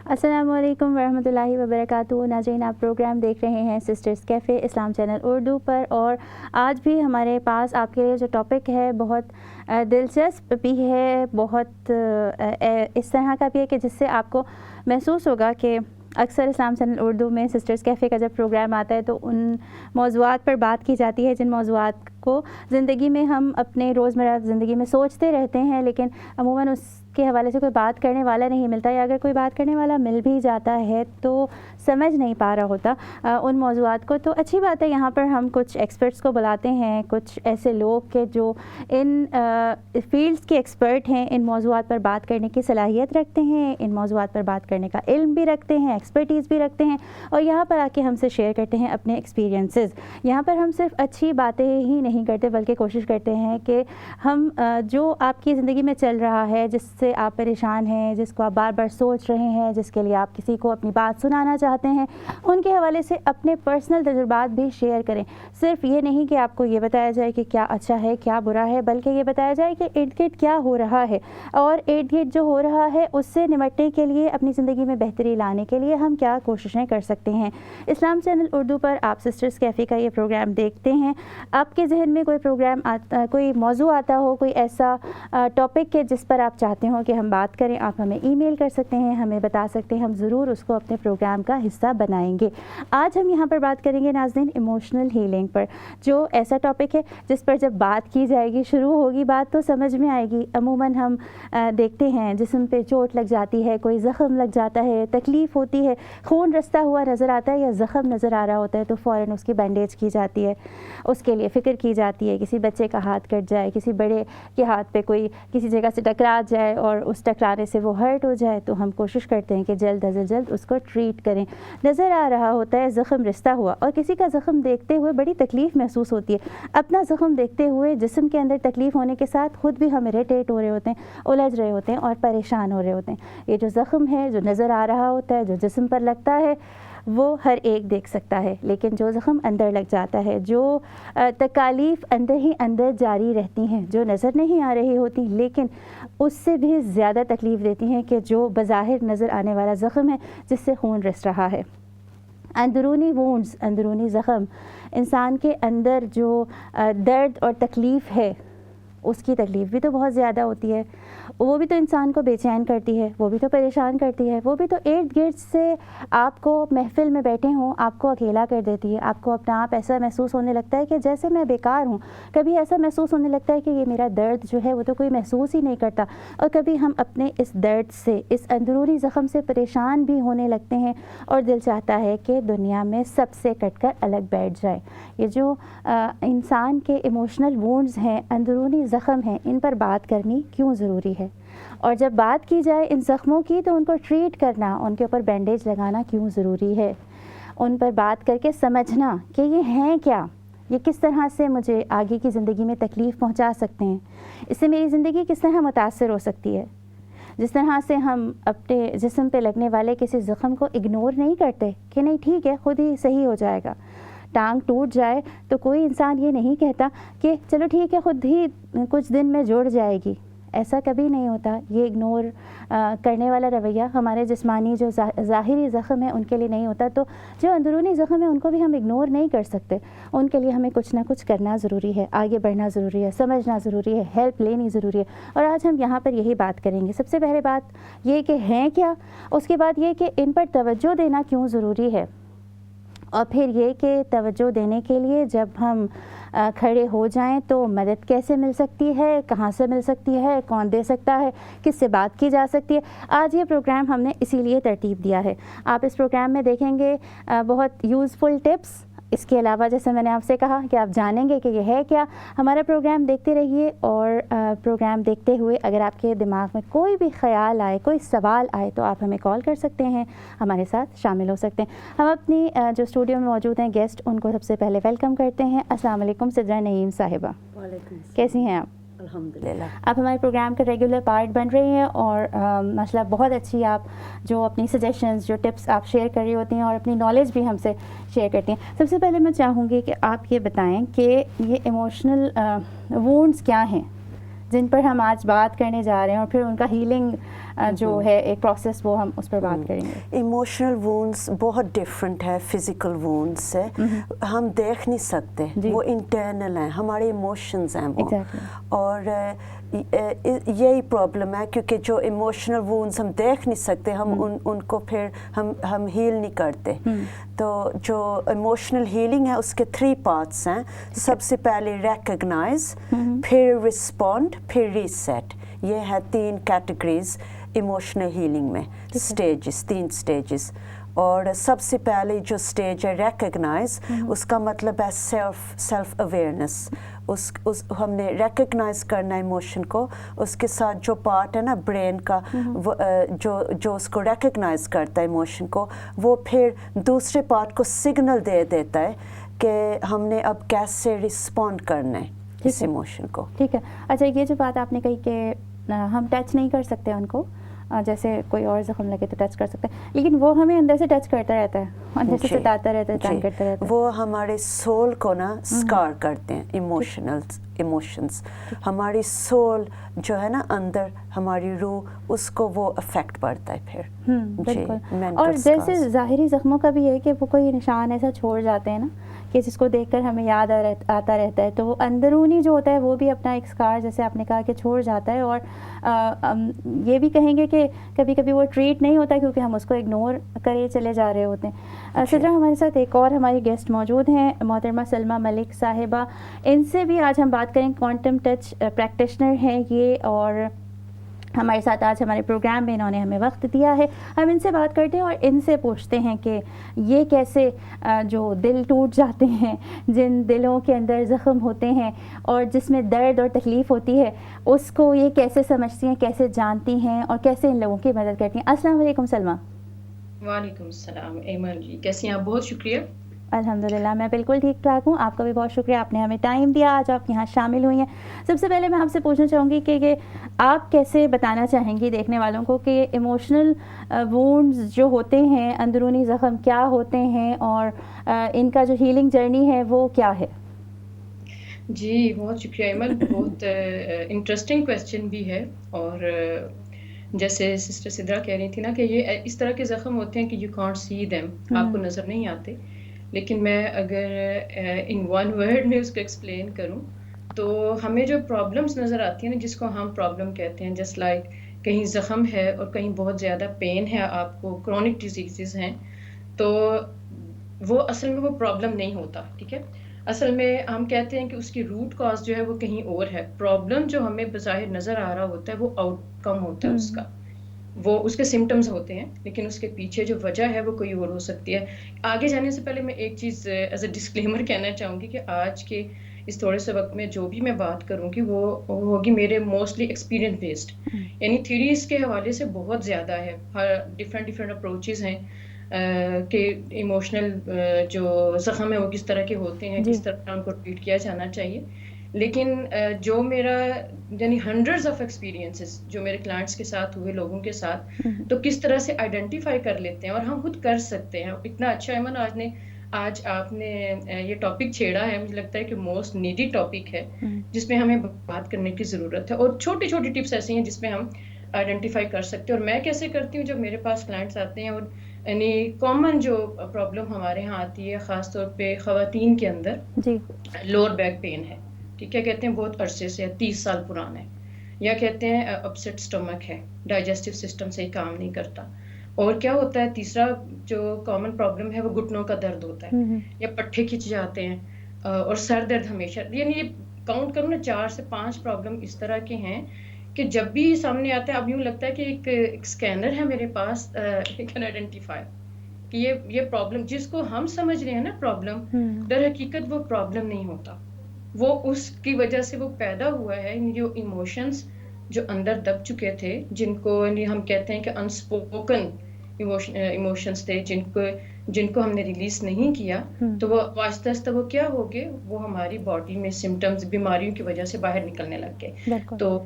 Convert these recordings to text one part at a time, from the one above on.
السلام علیکم ورحمۃ اللہ وبرکاتہ. ناظرین, آپ پروگرام دیکھ رہے ہیں سسٹرز کیفے اسلام چینل اردو پر, اور آج بھی ہمارے پاس آپ کے لیے جو ٹاپک ہے بہت دلچسپ بھی ہے, بہت اس طرح کا بھی ہے کہ جس سے آپ کو محسوس ہوگا کہ اکثر اسلام چینل اردو میں سسٹرز کیفے کا جب پروگرام آتا ہے تو ان موضوعات پر بات کی جاتی ہے جن موضوعات کو زندگی میں ہم اپنے روزمرہ زندگی میں سوچتے رہتے ہیں, لیکن عموماً اس کے حوالے سے کوئی بات کرنے والا نہیں ملتا, یا اگر کوئی بات کرنے والا مل بھی جاتا ہے تو سمجھ نہیں پا رہا ہوتا ان موضوعات کو. تو اچھی بات ہے, یہاں پر ہم کچھ ایکسپرٹس کو بلاتے ہیں, کچھ ایسے لوگ کہ جو ان فیلڈس کے ایکسپرٹ ہیں, ان موضوعات پر بات کرنے کی صلاحیت رکھتے ہیں, ان موضوعات پر بات کرنے کا علم بھی رکھتے ہیں, ایکسپرٹیز بھی رکھتے ہیں, اور یہاں پر آ کے ہم سے شیئر کرتے ہیں اپنے ایکسپیرینسز. یہاں پر ہم صرف اچھی باتیں ہی نہیں کرتے بلکہ کوشش کرتے ہیں کہ ہم جو آپ کی زندگی میں چل رہا ہے, جس سے آپ پریشان ہیں, جس کو آپ بار بار سوچ رہے ہیں, جس کے لیے آپ کسی کو اپنی بات سنانا چاہتے ہیں, ان کے حوالے سے اپنے پرسنل تجربات بھی شیئر کریں. صرف یہ نہیں کہ آپ کو یہ بتایا جائے کہ کیا اچھا ہے کیا برا ہے, بلکہ یہ بتایا جائے کہ ارد گرد کیا ہو رہا ہے, اور ارد گرد جو ہو رہا ہے اس سے نمٹنے کے لیے, اپنی زندگی میں بہتری لانے کے لیے ہم کیا کوششیں کر سکتے ہیں. اسلام چینل اردو پر آپ سسٹرز کیفے کا یہ پروگرام دیکھتے ہیں. آپ کے ذہن میں کوئی پروگرام آتا, کوئی موضوع آتا ہو, کوئی ایسا ٹاپک ہے جس پر آپ چاہتے ہو کہ ہم بات کریں, آپ ہمیں ای میل کر سکتے ہیں, ہمیں بتا سکتے ہیں, ہم ضرور اس کو اپنے پروگرام کا حصہ بنائیں گے. آج ہم یہاں پر بات کریں گے ناظرین ایموشنل ہیلنگ پر, جو ایسا ٹاپک ہے جس پر جب بات کی جائے گی, شروع ہوگی بات تو سمجھ میں آئے گی. عموماً ہم دیکھتے ہیں جسم پہ چوٹ لگ جاتی ہے, کوئی زخم لگ جاتا ہے, تکلیف ہوتی ہے, خون رستا ہوا نظر آتا ہے یا زخم نظر آ رہا ہوتا ہے, تو فوراً اس کی بینڈیج کی جاتی ہے, اس کے لیے فکر کی جاتی ہے. کسی بچے کا ہاتھ کٹ جائے, کسی بڑے کے ہاتھ پہ کوئی کسی جگہ سے ٹکرا جائے اور اس ٹکرانے سے وہ ہرٹ ہو جائے, تو ہم کوشش کرتے ہیں کہ جلد از جلد اس کو ٹریٹ کریں. نظر آ رہا ہوتا ہے زخم رستہ ہوا, اور کسی کا زخم دیکھتے ہوئے بڑی تکلیف محسوس ہوتی ہے. اپنا زخم دیکھتے ہوئے جسم کے اندر تکلیف ہونے کے ساتھ خود بھی ہم اریٹیٹ ہو رہے ہوتے ہیں, الجھ رہے ہوتے ہیں اور پریشان ہو رہے ہوتے ہیں. یہ جو زخم ہے جو نظر آ رہا ہوتا ہے, جو جسم پر لگتا ہے, وہ ہر ایک دیکھ سکتا ہے, لیکن جو زخم اندر لگ جاتا ہے, جو تکالیف اندر ہی اندر جاری رہتی ہیں, جو نظر نہیں آ رہی ہوتی لیکن اس سے بھی زیادہ تکلیف دیتی ہیں کہ جو بظاہر نظر آنے والا زخم ہے جس سے خون رس رہا ہے. اندرونی وونڈز, اندرونی زخم, انسان کے اندر جو درد اور تکلیف ہے, اس کی تکلیف بھی تو بہت زیادہ ہوتی ہے, وہ بھی تو انسان کو بے چین کرتی ہے, وہ بھی تو پریشان کرتی ہے, وہ بھی تو ارد گرد سے آپ کو محفل میں بیٹھے ہوں آپ کو اکیلا کر دیتی ہے. آپ کو اپنا آپ ایسا محسوس ہونے لگتا ہے کہ جیسے میں بیکار ہوں, کبھی ایسا محسوس ہونے لگتا ہے کہ یہ میرا درد جو ہے وہ تو کوئی محسوس ہی نہیں کرتا, اور کبھی ہم اپنے اس درد سے, اس اندرونی زخم سے پریشان بھی ہونے لگتے ہیں, اور دل چاہتا ہے کہ دنیا میں سب سے کٹ کر الگ بیٹھ جائے. یہ جو انسان کے ایموشنل وونڈز ہیں, اندرونی زخم ہیں, ان پر بات کرنی کیوں ضروری ہے, اور جب بات کی جائے ان زخموں کی تو ان کو ٹریٹ کرنا, ان کے اوپر بینڈیج لگانا کیوں ضروری ہے, ان پر بات کر کے سمجھنا کہ یہ ہیں کیا, یہ کس طرح سے مجھے آگے کی زندگی میں تکلیف پہنچا سکتے ہیں, اس سے میری زندگی کس طرح متاثر ہو سکتی ہے. جس طرح سے ہم اپنے جسم پہ لگنے والے کسی زخم کو اگنور نہیں کرتے کہ نہیں ٹھیک ہے خود ہی صحیح ہو جائے گا. ٹانگ ٹوٹ جائے تو کوئی انسان یہ نہیں کہتا کہ چلو ٹھیک ہے خود ہی کچھ دن میں جڑ جائے گی, ایسا کبھی نہیں ہوتا. یہ اگنور کرنے والا رویہ ہمارے جسمانی جو ظاہری زخم ہے ان کے لیے نہیں ہوتا, تو جو اندرونی زخم ہے ان کو بھی ہم اگنور نہیں کر سکتے. ان کے لیے ہمیں کچھ نہ کچھ کرنا ضروری ہے, آگے بڑھنا ضروری ہے, سمجھنا ضروری ہے, ہیلپ لینی ضروری ہے. اور آج ہم یہاں پر یہی بات کریں گے. سب سے پہلے بات یہ کہ ہیں کیا, اس کے بعد یہ کہ ان پر توجہ دینا کیوں ضروری ہے, اور پھر یہ کہ توجہ دینے کے لیے جب ہم کھڑے ہو جائیں تو مدد کیسے مل سکتی ہے, کہاں سے مل سکتی ہے, کون دے سکتا ہے, کس سے بات کی جا سکتی ہے. آج یہ پروگرام ہم نے اسی لیے ترتیب دیا ہے. آپ اس پروگرام میں دیکھیں گے بہت یوزفل ٹپس. اس کے علاوہ جیسے میں نے آپ سے کہا کہ آپ جانیں گے کہ یہ ہے کیا. ہمارا پروگرام دیکھتے رہیے, اور پروگرام دیکھتے ہوئے اگر آپ کے دماغ میں کوئی بھی خیال آئے, کوئی سوال آئے, تو آپ ہمیں کال کر سکتے ہیں, ہمارے ساتھ شامل ہو سکتے ہیں. ہم اپنی جو اسٹوڈیو میں موجود ہیں گیسٹ, ان کو سب سے پہلے ویلکم کرتے ہیں. السلام علیکم سدرا نعیم صاحبہ. وعلیکم. کیسی ہیں آپ؟ الحمدللہ. آپ ہمارے پروگرام کا ریگولر پارٹ بن رہی ہیں, اور ماشاء اللہ بہت اچھی آپ جو اپنی سجیشنز, جو ٹپس آپ شیئر کر رہی ہوتی ہیں, اور اپنی نالج بھی ہم سے شیئر کرتی ہیں. سب سے پہلے میں چاہوں گی کہ آپ یہ بتائیں کہ یہ ایموشنل وونڈز کیا ہیں جن پر ہم آج بات کرنے جا رہے ہیں, اور پھر ان کا ہیلنگ جو ہے ایک پروسیس وہ ہم اس پر بات کریں گے. ایموشنل وونڈس بہت ڈفرینٹ ہے فزیکل وونڈ سے. ہم دیکھ نہیں سکتے, وہ انٹرنل ہیں, ہمارے ایموشنز ہیں وہ. اور یہی پرابلم ہے کیونکہ جو ایموشنل وونڈس ہم دیکھ نہیں سکتے, ہم ان کو پھر ہم ہیل نہیں کرتے. تو جو ایموشنل ہیلنگ ہے اس کے 3 پارٹس ہیں. سب سے پہلے ریکگنائز, پھر رسپونڈ, پھر ریسیٹ. یہ ہے 3 کیٹیگریز ایموشنل ہیلنگ میں, اسٹیجز, 3 اسٹیجز. اور سب سے پہلے جو اسٹیج ہے ریکگنائز, اس کا مطلب ہے سیلف اویئرنیس. ہم نے ریکگنائز کرنا ایموشن کو. اس کے ساتھ جو پارٹ ہے نا برین کا, جو اس کو ریکگنائز کرتا ہے ایموشن کو, وہ پھر دوسرے پارٹ کو سگنل دے دیتا ہے کہ ہم نے اب کیسے رسپونڈ کرنا ہے اس ایموشن کو. ٹھیک ہے. اچھا, یہ جو بات آپ نے کہی کہ ہم ٹچ نہیں کر سکتے ان کو, جیسے کوئی اور زخم لگے تو ٹچ کر سکتے ہیں, لیکن وہ ہمیں اندر سے ٹچ کرتا رہتا ہے, اندر سے ستاتا رہتا ہے, تنگ کرتا رہتا ہے. وہ ہمارے سول کو نا اسکار کرتے ہیں. ایموشنز ہماری سول جو ہے نا اندر, ہماری روح, اس کو وہ افیکٹ پڑتا ہے پھر. بالکل. اور جیسے ظاہری زخموں کا بھی ہے کہ وہ کوئی نشان ایسا چھوڑ جاتے ہیں نا کہ جس کو دیکھ کر ہمیں یاد آتا رہتا ہے, تو وہ اندرونی جو ہوتا ہے وہ بھی اپنا ایک اسکار جیسے آپ نے کہا کہ چھوڑ جاتا ہے. اور یہ بھی کہیں گے کہ کبھی کبھی وہ ٹریٹ نہیں ہوتا کیونکہ ہم اس کو اگنور کرے چلے جا رہے ہوتے ہیں. سدرا, ہمارے ساتھ ایک اور ہماری گیسٹ موجود ہیں, محترمہ سلمیٰ ملک صاحبہ. ان سے بھی آج ہم بات کریں, کوانٹم ٹچ پریکٹیشنر ہیں یہ, اور ہمارے ساتھ آج ہمارے پروگرام میں انہوں نے ہمیں وقت دیا ہے. ہم ان سے بات کرتے ہیں اور ان سے پوچھتے ہیں کہ یہ کیسے جو دل ٹوٹ جاتے ہیں, جن دلوں کے اندر زخم ہوتے ہیں اور جس میں درد اور تکلیف ہوتی ہے, اس کو یہ کیسے سمجھتی ہیں, کیسے جانتی ہیں, اور کیسے ان لوگوں کی مدد کرتی ہیں. السلام علیکم سلمیٰ. وعلیکم السلام ایمن جی, کیسی ہیں آپ؟ بہت شکریہ. الحمدللہ میں بالکل ٹھیک ٹھاک ہوں. آپ کا بھی بہت شکریہ, آپ نے ہمیں ٹائم دیا, آج آپ یہاں شامل ہوئی ہیں. سب سے پہلے میں آپ سے پوچھنا چاہوں گی کہ آپ کیسے بتانا چاہیں گی دیکھنے والوں کو کہ ایموشنل وونڈز جو ہوتے ہیں, اندرونی زخم کیا ہوتے ہیں, اور ان کا جو ہیلنگ جرنی ہے وہ کیا ہے؟ جی بہت شکریہ ایمن, بہت انٹرسٹنگ کویسچن بھی ہے. اور جیسے سسٹر سدرا کہہ رہی تھی نا کہ یہ اس طرح کے زخم ہوتے ہیں کہ یو کانٹ سی دیم, آپ کو نظر نہیں آتے. لیکن میں اگر ان ون ورڈ میں اس کو ایکسپلین کروں تو ہمیں جو پرابلمس نظر آتی ہیں نا, جس کو ہم پرابلم کہتے ہیں, جسٹ لائک کہیں زخم ہے اور کہیں بہت زیادہ پین ہے, آپ کو کرونک ڈیزیزز ہیں, تو وہ اصل میں وہ پرابلم نہیں ہوتا. ٹھیک ہے, اصل میں ہم کہتے ہیں کہ اس کی روٹ کاز جو ہے وہ کہیں اور ہے. پرابلم جو ہمیں بظاہر نظر آ رہا ہوتا ہے وہ آؤٹ کم ہوتا ہے اس کا, وہ اس کے سمٹمز ہوتے ہیں, لیکن اس کے پیچھے جو وجہ ہے وہ کوئی اور ہو سکتی ہے. آگے جانے سے پہلے میں ایک چیز ایز اے ڈسکلیمر کہنا چاہوں گی کہ آج کے اس تھوڑے سے وقت میں جو بھی میں بات کروں گی وہ ہوگی میرے موسٹلی ایکسپیرینس بیسڈ, یعنی تھیریز کے حوالے سے بہت زیادہ ہے, ہر ڈفرینٹ اپروچز ہیں کہ ایموشنل جو زخم ہے وہ کس طرح کے ہوتے ہیں, کس طرح ان کو ٹریٹ کیا جانا چاہیے. لیکن جو میرا یعنی ہنڈریڈز آف ایکسپیرینسز جو میرے کلائنٹس کے ساتھ ہوئے, لوگوں کے ساتھ, تو کس طرح سے آئیڈینٹیفائی کر لیتے ہیں اور ہم خود کر سکتے ہیں. اتنا اچھا ایمن آج آپ نے یہ ٹاپک چھیڑا ہے, مجھے لگتا ہے کہ موسٹ نیڈی ٹاپک ہے جس میں ہمیں بات کرنے کی ضرورت ہے. اور چھوٹی چھوٹی ٹپس ایسی ہیں جس میں ہم آئیڈینٹیفائی کر سکتے ہیں. اور میں کیسے کرتی ہوں, جب میرے پاس کلائنٹس آتے ہیں اور یعنی کامن جو پرابلم ہمارے ہاں آتی ہے خاص طور پہ خواتین کے اندر, لوور بیک پین ہے. ٹھیک ہے, کہتے ہیں بہت عرصے سے 30 سال پرانا ہے, یا کہتے ہیں اپسیٹ سٹمک ہے, ڈائجسٹو سسٹم صحیح کام نہیں کرتا. اور کیا ہوتا ہے, تیسرا جو کامن پرابلم ہے وہ گھٹنوں کا درد ہوتا ہے, یا پٹھے کھنچ جاتے ہیں, اور سر درد ہمیشہ. یعنی یہ کاؤنٹ کروں نا 4 سے 5 پرابلم اس طرح کے ہیں کہ جب بھی سامنے آتا ہے اب یوں لگتا ہے کہ ایک اسکینر ہے میرے پاس, کین آئیڈینٹیفائی کہ یہ پرابلم جس کو ہم سمجھ رہے ہیں نا پرابلم, در حقیقت وہ پرابلم نہیں ہوتا, وہ اس کی وجہ سے وہ پیدا ہوا ہے. جو ایموشنز جو اندر دب چکے تھے, جن کو ہم کہتے ہیں کہ انسپوکن ایموشنز تھے, جن کو ہم نے ریلیز نہیں کیا, تو وہ آہستہ آہستہ وہ کیا ہو گئے, وہ ہماری باڈی میں سمٹمز بیماریوں کی وجہ سے باہر نکلنے لگ گئے. تو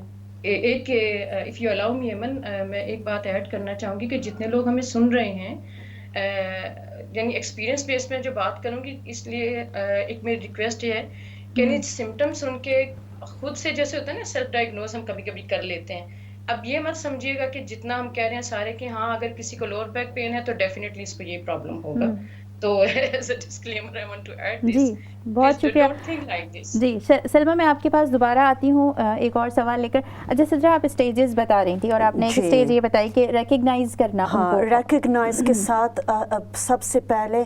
ایک اف یو الاؤ می ایمن, میں ایک بات ایڈ کرنا چاہوں گی کہ جتنے لوگ ہمیں سن رہے ہیں, یعنی ایکسپیرینس بیس میں جو بات کروں گی, اس لیے ایک میری ریکویسٹ یہ ہے کہ سمٹمس ان کے خود سے جیسے ہوتا ہے نا سیلف ڈائگنوز ہم کبھی کبھی کر لیتے ہیں, اب یہ مت سمجھیے گا کہ جتنا ہم کہہ رہے ہیں سارے کہ ہاں اگر کسی کو لوور بیک پین ہے تو ڈیفینیٹلی اس کو یہ پرابلم ہوگا. تو as a disclaimer I want to add this. جی بہت شکریہ. جی سلمیٰ میں آپ کے پاس دوبارہ آتی ہوں ایک اور سوال لے کر. جیسے جو آپ اسٹیجز بتا رہی تھی اور آپ نے ایک اسٹیج یہ بتائی کہ ریکگنائز کرنا. ہاں ریکگنائز کے ساتھ سب سے پہلے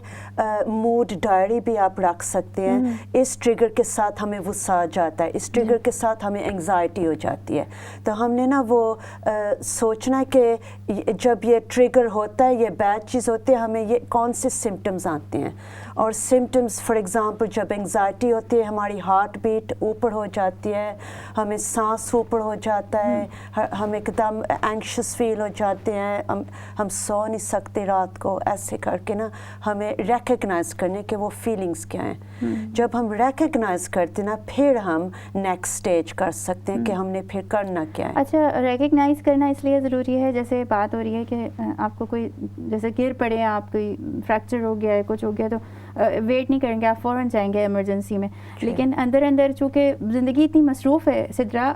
موڈ ڈائری بھی آپ رکھ سکتے ہیں. اس ٹریگر کے ساتھ ہمیں غصہ آ جاتا ہے, اس ٹریگر کے ساتھ ہمیں انگزائٹی ہو جاتی ہے, تو ہم نے نا وہ سوچنا ہے کہ جب یہ ٹریگر ہوتا ہے, یہ بیڈ چیز ہوتی ہے, ہمیں یہ کون سے سمٹمز آتے ہیں. اور سمٹمز فار ایگزامپل جب انگزائٹی ہوتی ہے ہماری ہارٹ بیٹ اوپر ہو جاتی ہے, ہمیں سانس اوپر ہو جاتا ہے, ہم ایک دم اینکشس فیل ہو جاتے ہیں, ہم سو نہیں سکتے رات کو. ایسے کر کے نا ہمیں ریکگنائز کرنے کہ وہ فیلنگز کیا ہیں. جب ہم ریکگنائز کرتے نا پھر ہم نیکسٹ اسٹیج کر سکتے ہیں کہ ہم نے پھر کرنا کیا ہے. اچھا ریکگنائز کرنا اس لیے ضروری ہے, جیسے بات ہو رہی ہے کہ آپ کو کوئی جیسے گر پڑے ہیں, آپ کوئی فریکچر ہو گیا ہے, کچھ ہو گیا, تو ویٹ نہیں کریں گے, آپ فوراً جائیں گے ایمرجنسی میں. لیکن اندر اندر چونکہ زندگی اتنی مصروف ہے سدرا,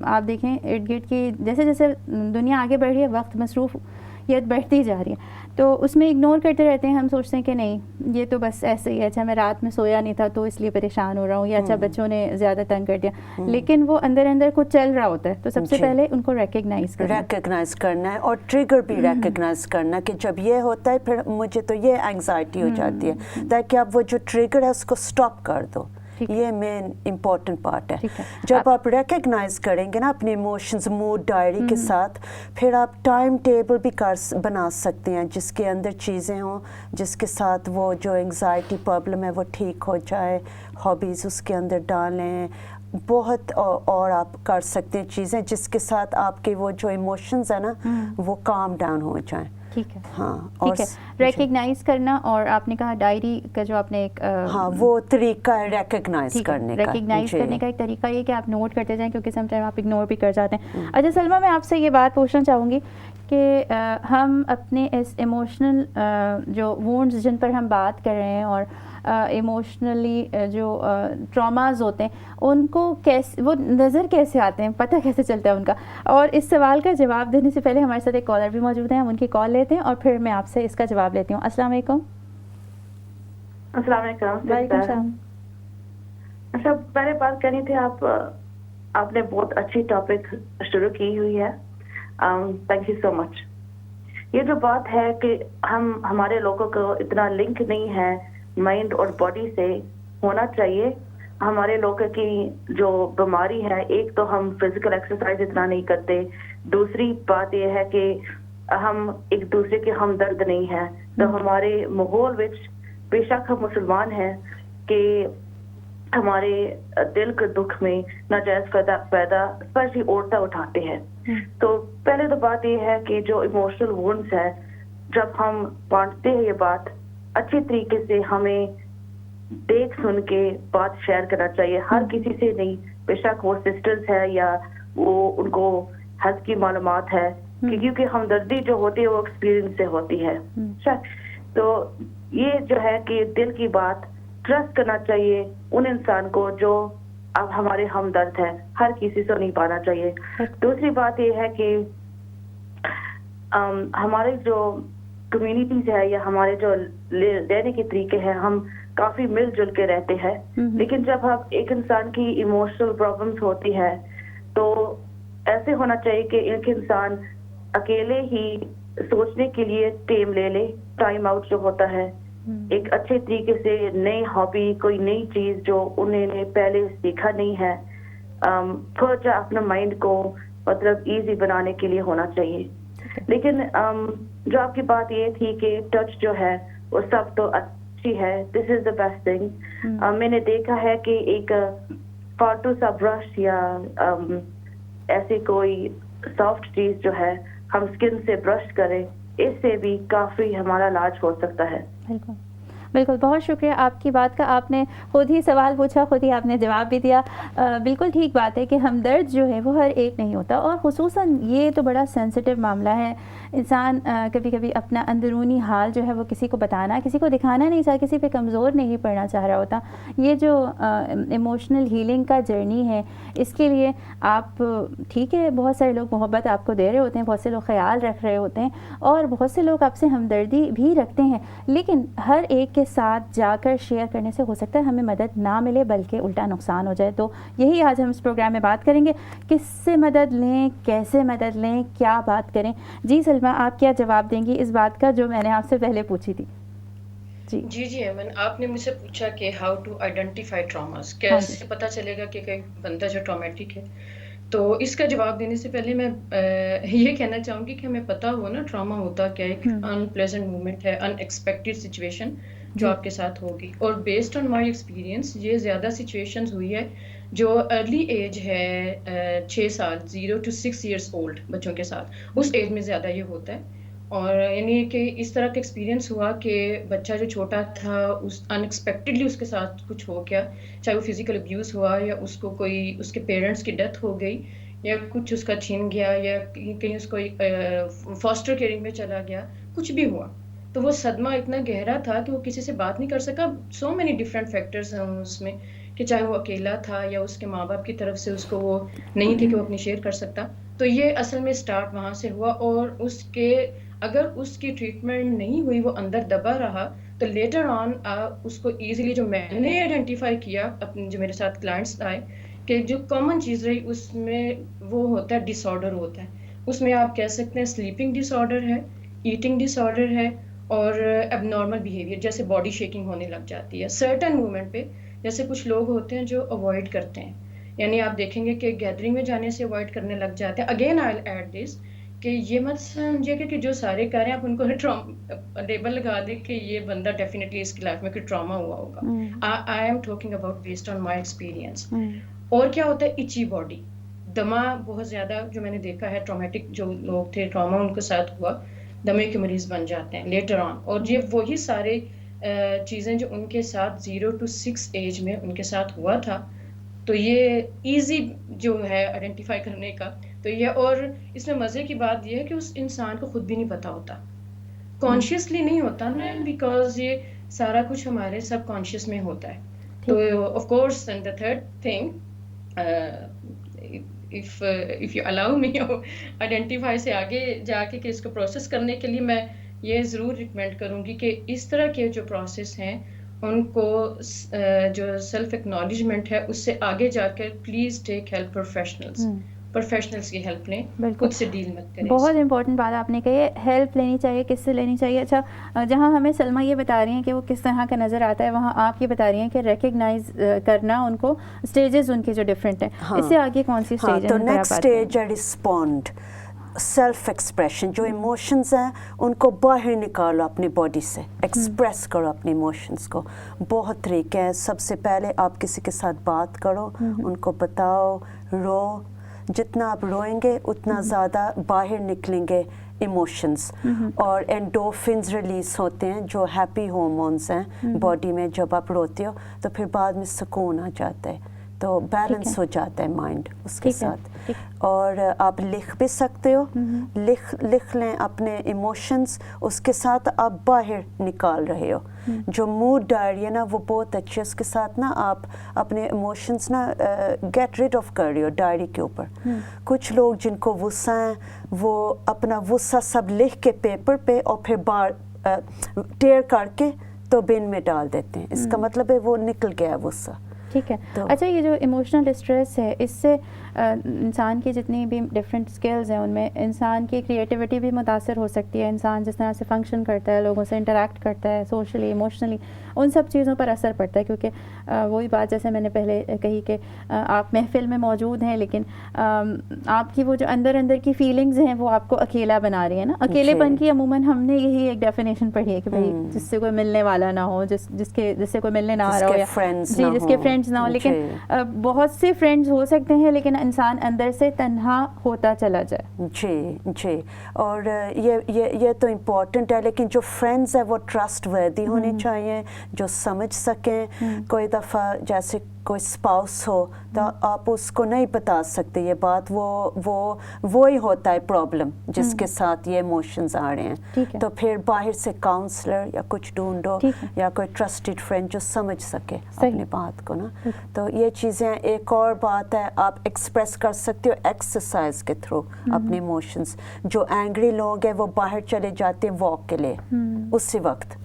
آپ دیکھیں ارد گرد کی جیسے جیسے دنیا آگے بڑھ رہی ہے وقت مصروفیت بڑھتی جا رہی ہے, تو اس میں اگنور کرتے رہتے ہیں. ہم سوچتے ہیں کہ نہیں یہ تو بس ایسے ہی ہے, اچھا میں رات میں سویا نہیں تھا تو اس لیے پریشان ہو رہا ہوں, یا اچھا بچوں نے زیادہ تنگ کر دیا. لیکن وہ اندر اندر کچھ چل رہا ہوتا ہے, تو سب سے پہلے ان کو ریکگنائز کرنا ہے, اور ٹریگر بھی ریکگنائز کرنا کہ جب یہ ہوتا ہے پھر مجھے تو یہ انگزائٹی ہو جاتی ہے, تاکہ آپ وہ جو ٹریگر ہے اس کو اسٹاپ کر دو. یہ مین امپورٹنٹ پارٹ ہے. جب آپ ریکگنائز کریں گے نا اپنے ایموشنز موڈ ڈائری کے ساتھ, پھر آپ ٹائم ٹیبل بھی بنا سکتے ہیں جس کے اندر چیزیں ہوں جس کے ساتھ وہ جو انگزائٹی پرابلم ہے وہ ٹھیک ہو جائے. ہابیز اس کے اندر ڈالیں, بہت اور آپ کر سکتے ہیں چیزیں جس کے ساتھ آپ کے وہ جو ایموشنز ہیں نا وہ کام ڈاؤن ہو جائیں. ٹھیک ہے, ہاں ٹھیک ہے, ریکگنائز کرنا. اور آپ نے کہا ڈائری کا جو آپ نے ایک ہاں وہ طریقہ ہے ریکگنائز کرنے کا. ریکگنائز کرنے کا ایک طریقہ یہ کہ آپ نوٹ کرتے جائیں, کیونکہ سم ٹائم آپ اگنور بھی کر جاتے ہیں. اچھا سلمیٰ میں آپ سے یہ بات پوچھنا چاہوں گی کہ ہم اپنے اس ایموشنل جو وونڈز جن پر ہم بات کر رہے ہیں اور ایموشنلی جو ٹراماز ہوتے ہیں ان کو کیسے وہ نظر کیسے آتے ہیں, پتہ کیسے چلتا ہے ان کا؟ اور اس سوال کا جواب دینے سے پہلے ہمارے ساتھ ایک کالر بھی موجود ہیں, ہم ان کی کال لیتے ہیں اور پھر میں آپ سے اس کا جواب لیتی ہوں. السلام علیکم. السلام علیکم. وعلیکم السلام. اچھا پہلے بات کرنی تھی, آپ نے بہت اچھی ٹاپک شروع کی ہوئی ہے, تھینک یو سو مچ. یہ جو بات ہے کہ ہمارے لوگوں کو اتنا لنک نہیں ہے مائنڈ اور باڈی سے ہونا چاہیے. ہمارے لوگوں کی جو بیماری ہے, ایک تو ہم فزیکل ایکسرسائز اتنا نہیں کرتے, دوسری بات یہ ہے کہ ہم ایک دوسرے کے ہمدرد نہیں ہیں. تو ہمارے ماحول وچ بے شک ہم مسلمان ہیں کہ ہمارے دل کے دکھ میں ناجائز پیدا اسپیشلی عورتیں اٹھاتے ہیں. تو پہلے تو بات یہ ہے کہ جو ایموشنل وونڈز ہے, جب ہم بانٹتے ہیں یہ بات اچھی طریقے سے ہمیں دیکھ سن کے بات شیئر کرنا چاہیے, ہر کسی سے نہیں. بے شک وہ سسٹرز ہے یا وہ ان کو ہیلتھ کی معلومات ہے, کیونکہ ہمدردی جو ہوتی ہے وہ ایکسپیرئنس سے ہوتی ہے. تو یہ جو ہے کہ دل کی بات ٹرسٹ کرنا چاہیے ان انسان کو جو اب ہمارے ہمدرد ہے, ہر کسی سے نہیں پانا چاہیے. دوسری بات یہ ہے کہ ہمارے جو کمیونٹیز ہے یا ہمارے جو رہنے کے طریقے ہیں, ہم کافی مل جل کے رہتے ہیں. لیکن جب ایک انسان کی ایموشنل پرابلمس ہوتی ہے تو ایسے ہونا چاہیے کہ ایک انسان اکیلے ہی سوچنے کے لیے ٹائم لے لے, ٹائم آؤٹ جو ہوتا ہے, ایک اچھے طریقے سے نئی ہابی, کوئی نئی چیز جو انہوں نے پہلے سیکھا نہیں ہے, تھوڑا سا اپنا مائنڈ کو مطلب ایزی بنانے کے لیے ہونا چاہیے. لیکن جو آپ کی بات یہ تھی کہ ٹچ جو ہے وہ سب تو اچھی ہے, دس از دا بیسٹ تھنگ. میں نے دیکھا ہے کہ ایک فالتو سا برش یا ایسی کوئی سافٹ چیز جو ہے ہم اسکن سے برش کریں, اس سے بھی کافی ہمارا علاج ہو سکتا ہے. بالکل. بالکل, بہت شکریہ آپ کی بات کا. آپ نے خود ہی سوال پوچھا, خود ہی آپ نے جواب بھی دیا. بالکل ٹھیک بات ہے کہ ہمدرد جو ہے وہ ہر ایک نہیں ہوتا, اور خصوصاً یہ تو بڑا سینسٹیو معاملہ ہے. انسان کبھی کبھی اپنا اندرونی حال جو ہے وہ کسی کو بتانا, کسی کو دکھانا نہیں چاہتا, کسی پہ کمزور نہیں پڑنا چاہ رہا ہوتا. یہ جو ایموشنل ہیلنگ کا جرنی ہے, اس کے لیے آپ ٹھیک ہے, بہت سارے لوگ محبت آپ کو دے رہے ہوتے ہیں, بہت سے لوگ خیال رکھ رہے ہوتے ہیں, اور بہت سے لوگ آپ سے ہمدردی بھی رکھتے ہیں, لیکن ہر ایک کے ساتھ جا کر شیئر کرنے سے ہو سکتا ہے ہمیں مدد نہ ملے بلکہ الٹا نقصان ہو جائے. تو یہی آج ہم اس پروگرام میں بات کریں گے, کس سے مدد لیں, کیسے مدد لیں, کیا بات کریں. جی سلمیٰ, آپ کیا جواب دیں گی اس بات کا جو میں نے آپ سے پہلے پوچھی تھی؟ جی ایمن, آپ نے مجھ سے پوچھا کہ ہاؤ ٹو آئیڈینٹیفائی ٹراماز, کیسے پتہ چلے گا کہ کوئی بندہ جو ٹرامیٹک ہے. تو اس کا جواب دینے سے پہلے میں یہ کہنا چاہوں گی کہ ہمیں پتہ ہو نا ٹراما ہوتا کیا ہے. ایک ان پلیزنٹ مومنٹ ہے, ان ایکسپیکٹڈ سچویشن جو آپ کے ساتھ ہوگی, اور بیسڈ آن مائی ایکسپیرینس یہ زیادہ سچویشنز ہوئی ہے جو ارلی ایج ہے 6 سال 0 to 6 years اولڈ بچوں کے ساتھ, اس ایج میں زیادہ یہ ہوتا ہے. اور یعنی کہ اس طرح کا ایکسپیرینس ہوا کہ بچہ جو چھوٹا تھا اس ان ایکسپیکٹڈلی اس کے ساتھ کچھ ہو گیا, چاہے وہ فزیکل ابیوز ہوا یا اس کو کوئی اس کے پیرنٹس کی ڈیتھ ہو گئی یا کچھ اس کا چھین گیا یا کہیں اس کو فاسٹر کیئرنگ میں چلا گیا, کچھ بھی ہوا. تو وہ صدمہ اتنا گہرا تھا کہ وہ کسی سے بات نہیں کر سکا. سو مینی ڈفرینٹ فیکٹرز ہیں اس میں, کہ چاہے وہ اکیلا تھا یا اس کے ماں باپ کی طرف سے اس کو وہ نہیں تھی کہ وہ اپنی شیئر کر سکتا. تو یہ اصل میں اسٹارٹ وہاں سے ہوا, اور اس کے اگر اس کی ٹریٹمنٹ نہیں ہوئی, وہ اندر دبا رہا, تو لیٹر آن اس کو ایزیلی, جو میں نے آئیڈینٹیفائی کیا اپنے جو میرے ساتھ کلائنٹس آئے, کہ جو کامن چیز رہی اس میں وہ ہوتا ہے ڈس آرڈر ہوتا ہے. اس میں آپ کہہ سکتے ہیں سلیپنگ ڈس آرڈر ہے, ایٹنگ ڈس آرڈر ہے, اور اب نارمل بیہیویئر جیسے باڈی شیکنگ ہونے لگ جاتی ہے سرٹن مومنٹ پہ. جیسے کچھ لوگ ہوتے ہیں جو اوائڈ کرتے ہیں, یعنی آپ دیکھیں گے کہ گیدرنگ میں جانے سے اوائڈ کرنے لگ جاتے ہیں. اگین آئی ول ایڈ دس کہ یہ مت سمجھے کہ جو سارے کہہ رہے ہیں آپ ان کو لیبل لگا دیں کہ یہ بندہ ڈیفینیٹلی اس کی لائف میں کوئی ٹراما ہوا ہوگا. I am talking about based on my experience. اور کیا ہوتا ہے, ایچی باڈی, دما بہت زیادہ جو میں نے دیکھا ہے, ٹرامیٹک جو لوگ تھے ٹراما ان کے ساتھ ہوا, دمے کے مریض بن جاتے ہیں لیٹر آن. اور یہ وہی سارے چیزیں جو ان کے ساتھ 0 to 6 ایج میں ان کے ساتھ ہوا تھا. تو یہ ایزی جو ہے آئیڈینٹیفائی کرنے کا تو یہ, اور اس میں مزے کی بات یہ ہے کہ اس انسان کو خود بھی نہیں پتا ہوتا, کانشیسلی نہیں ہوتا نا, بیکاز یہ سارا کچھ ہمارے سب کانشیس میں ہوتا ہے. تو of course and the third thing, if you allow me identify سے آگے جا کے کہ اس کو پروسیس کرنے کے لیے میں یہ ضرور ریکمینڈ کروں گی کہ اس طرح کے جو پروسیس ہیں ان کو جو سیلف ایکنالجمنٹ ہے اس سے آگے جا کر پلیز ٹیک ہیلپ پروفیشنلس کی ہیلپ لیں, خود سے ڈیل مت کریں. بہت امپورٹنٹ بات آپ نے کہی ہے, ہیلپ لینی چاہیے. کس سے لینی چاہیے؟ اچھا, جہاں ہمیں سلمیٰ یہ بتا رہی ہیں کہ وہ کس طرح کا نظر آتا ہے, وہاں آپ یہ بتا رہی ہیں کہ ریکگنائز کرنا ان کو, اسٹیجز ان کے جو ڈفرینٹ ہیں. اس سے آگے کون سی اسٹیج ہے؟ تو نیکسٹ اسٹیج ہے رسپونڈ, سیلف ایکسپریشن. جو ایموشنز ہیں ان کو باہر نکالو اپنی باڈی سے, ایکسپریس کرو اپنے ایموشنز کو. بہت طریقے ہیں. سب سے پہلے آپ کسی کے ساتھ بات کرو, ان کو بتاؤ, رو. جتنا آپ روئیں گے اتنا زیادہ باہر نکلیں گے ایموشنز, اور اینڈورفنز ریلیز ہوتے ہیں جو ہیپی ہارمونز ہیں باڈی میں. جب آپ روتے ہو تو پھر بعد میں سکون آ جاتا ہے, تو بیلنس ہو جاتا ہے مائنڈ اس کے ساتھ. اور آپ لکھ بھی سکتے ہو, لکھ لیں اپنے ایموشنز, اس کے ساتھ آپ باہر نکال رہے ہو. جو موڈ ڈائری ہے نا وہ بہت اچھی ہے, اس کے ساتھ نا آپ اپنے ایموشنز نا گیٹ ریڈ آف کر رہے ہو ڈائری کے اوپر. کچھ لوگ جن کو غصہ ہیں وہ اپنا غصہ سب لکھ کے پیپر پہ اور پھر ٹیئر کر کے تو بن میں ڈال دیتے ہیں. اس کا مطلب ہے وہ نکل گیا غصہ. ٹھیک ہے. اچھا, یہ جو ایموشنل اسٹریس ہے اس سے انسان کی جتنی بھی ڈفرینٹ اسکلز ہیں ان میں انسان کی کریٹیوٹی بھی متاثر ہو سکتی ہے. انسان جس طرح سے فنکشن کرتا ہے, لوگوں سے انٹریکٹ کرتا ہے, سوشلی ایموشنلی, ان سب چیزوں پر اثر پڑتا ہے. کیونکہ وہی بات جیسے میں نے پہلے کہی کہ آپ محفل میں موجود ہیں لیکن آپ کی وہ جو اندر کی فیلنگز ہیں وہ آپ کو اکیلا بنا رہی ہیں نا. اکیلے پن کی عموماً ہم نے یہی ایک ڈیفینیشن پڑھی ہے کہ بھائی جس سے کوئی ملنے والا نہ ہو, جس سے کوئی ملنے نہ آ رہا ہو, یا جی جس کے فرینڈ فرینڈس نہ ہوں, لیکن بہت سے فرینڈس ہو سکتے ہیں لیکن انسان اندر سے تنہا ہوتا چلا جائے. جی اور یہ تو امپورٹنٹ ہے, لیکن جو فرینڈز ہیں وہ ٹرسٹ وردی ہونے چاہیے, جو سمجھ سکیں. کوئی دفعہ جیسے کوئی اسپاؤس ہو تو آپ اس کو نہیں بتا سکتے یہ بات, وہی ہوتا ہے پرابلم جس کے ساتھ یہ ایموشنز آ رہے ہیں. تو پھر باہر سے کاؤنسلر یا کچھ ڈھونڈو یا کوئی ٹرسٹڈ فرینڈ جو سمجھ سکے اپنی بات کو نا. تو یہ چیزیں. ایک اور بات ہے, آپ ایکسپریس کر سکتے ہو ایکسرسائز کے تھرو اپنے ایموشنز. جو اینگری لوگ ہیں وہ باہر چلے جاتے ہیں واک کے لیے, اسی وقت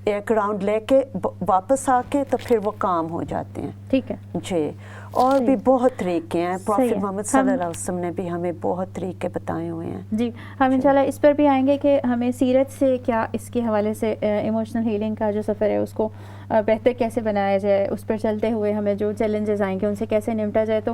ایک راؤنڈ لے کے واپس آ کے تو پھر وہ کام ہو جاتے ہیں. ٹھیک ہے جی. اور بھی بہت طریقے ہیں, پروفیٹ محمد صلی اللہ علیہ وسلم نے بھی ہمیں بہت طریقے بتائے ہوئے ہیں. جی, ہم انشاءاللہ اس پر بھی آئیں گے کہ ہمیں سیرت سے کیا اس کے حوالے سے ایموشنل ہیلنگ کا جو سفر ہے اس کو بہتر کیسے بنایا جائے, اس پر چلتے ہوئے ہمیں جو چیلنجز آئیں گے ان سے کیسے نمٹا جائے. تو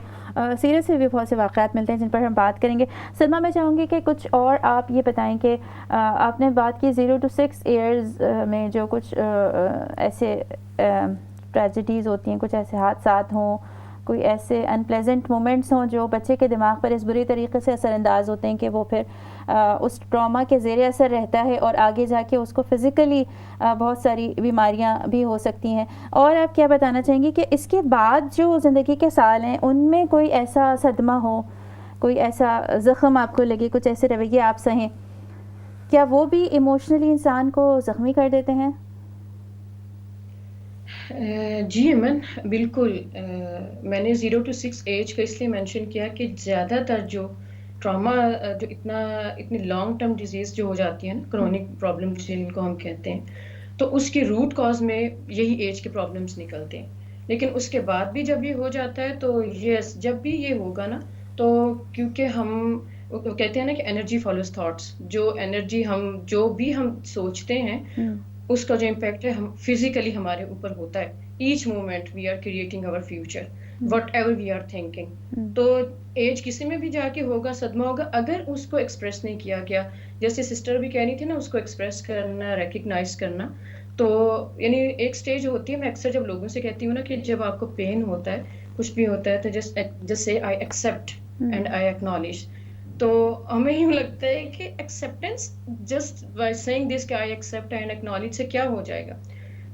سیرت سے بھی بہت سے واقعات ملتے ہیں جن پر ہم بات کریں گے. سلمیٰ, میں چاہوں گی کہ کچھ اور آپ یہ بتائیں کہ آپ نے بات کی 0 to 6 ایئرز میں جو کچھ ایسے ٹریجڈیز ہوتی ہیں, کچھ ایسے حادثات ہوں, کوئی ایسے ان پلیزنٹ مومنٹس ہوں جو بچے کے دماغ پر اس بری طریقے سے اثر انداز ہوتے ہیں کہ وہ پھر اس ٹراما کے زیر اثر رہتا ہے اور آگے جا کے اس کو فزیکلی بہت ساری بیماریاں بھی ہو سکتی ہیں. اور آپ کیا بتانا چاہیں گی کہ اس کے بعد جو زندگی کے سال ہیں ان میں کوئی ایسا صدمہ ہو, کوئی ایسا زخم آپ کو لگے, کچھ ایسے رویے آپ سہیں, کیا وہ بھی ایموشنلی انسان کو زخمی کر دیتے ہیں؟ جی ایمن, بالکل. میں نے 0 to 6 ایج کا اس لیے مینشن کیا کہ زیادہ تر جو ٹراما, جو اتنی لانگ ٹرم ڈیزیز جو ہو جاتی ہے نا, کرونک پرابلم جن کو ہم کہتے ہیں, تو اس کی روٹ کاز میں یہی ایج کے پرابلمس نکلتے ہیں. لیکن اس کے بعد بھی جب یہ ہو جاتا ہے تو یس, جب بھی یہ ہوگا نا, تو کیونکہ ہم کہتے ہیں نا کہ انرجی فالوز تھاٹس, جو انرجی جو بھی ہم سوچتے ہیں اس کا جو امپیکٹ ہے ہم فزیکلی ہمارے اوپر ہوتا ہے. Each moment we are creating our future, whatever we are thinking. تو ایج کسی میں بھی جا کے ہوگا, صدمہ ہوگا, اگر اس کو ایکسپریس نہیں کیا گیا, جیسے سسٹر بھی کہہ رہی تھی نا, اس کو ایکسپریس کرنا, ریکگنائز کرنا. تو یعنی ایک سٹیج ہوتی ہے, میں اکثر جب لوگوں سے کہتی ہوں نا کہ جب آپ کو پین ہوتا ہے, کچھ بھی ہوتا ہے, تو just say I accept and I acknowledge. تو ہمیں یوں لگتا ہے کہ ایکسیپٹینس جسٹ بائی سیئنگ دس کہ آئی ایکسیپٹ اینڈ ایکنالج سے کیا ہو جائے گا.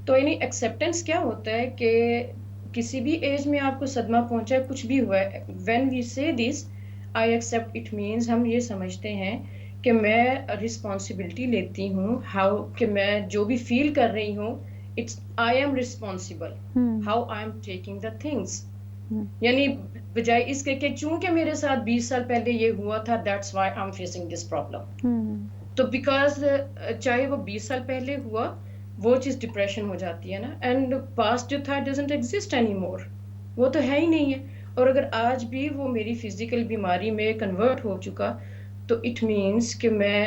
تو یعنی ایکسیپٹینس کیا ہوتا ہے کہ کسی بھی ایج میں آپ کو صدمہ پہنچا ہے, کچھ بھی ہوا ہے, وین وی سے دس آئی ایکسیپٹ, اٹ مینس ہم یہ سمجھتے ہیں کہ میں رسپانسبلٹی لیتی ہوں, کہ میں جو بھی فیل کر رہی ہوں, it's I am responsible, how I am taking the things. یعنی بجائے اس کے کہ چونکہ میرے ساتھ 20 سال پہلے یہ ہوا تھا, that's why I am facing this problem. تو بیکاز چاہے وہ 20 سال پہلے ہوا, وہ چیز ڈپریشن ہو جاتی ہے نا, اینڈ پاسٹ جو تھا ڈزنٹ ایگزسٹ اینی مور, وہ تو ہے ہی نہیں ہے. اور اگر آج بھی وہ میری فزیکل بیماری میں کنورٹ ہو چکا, تو اٹ مینس کہ میں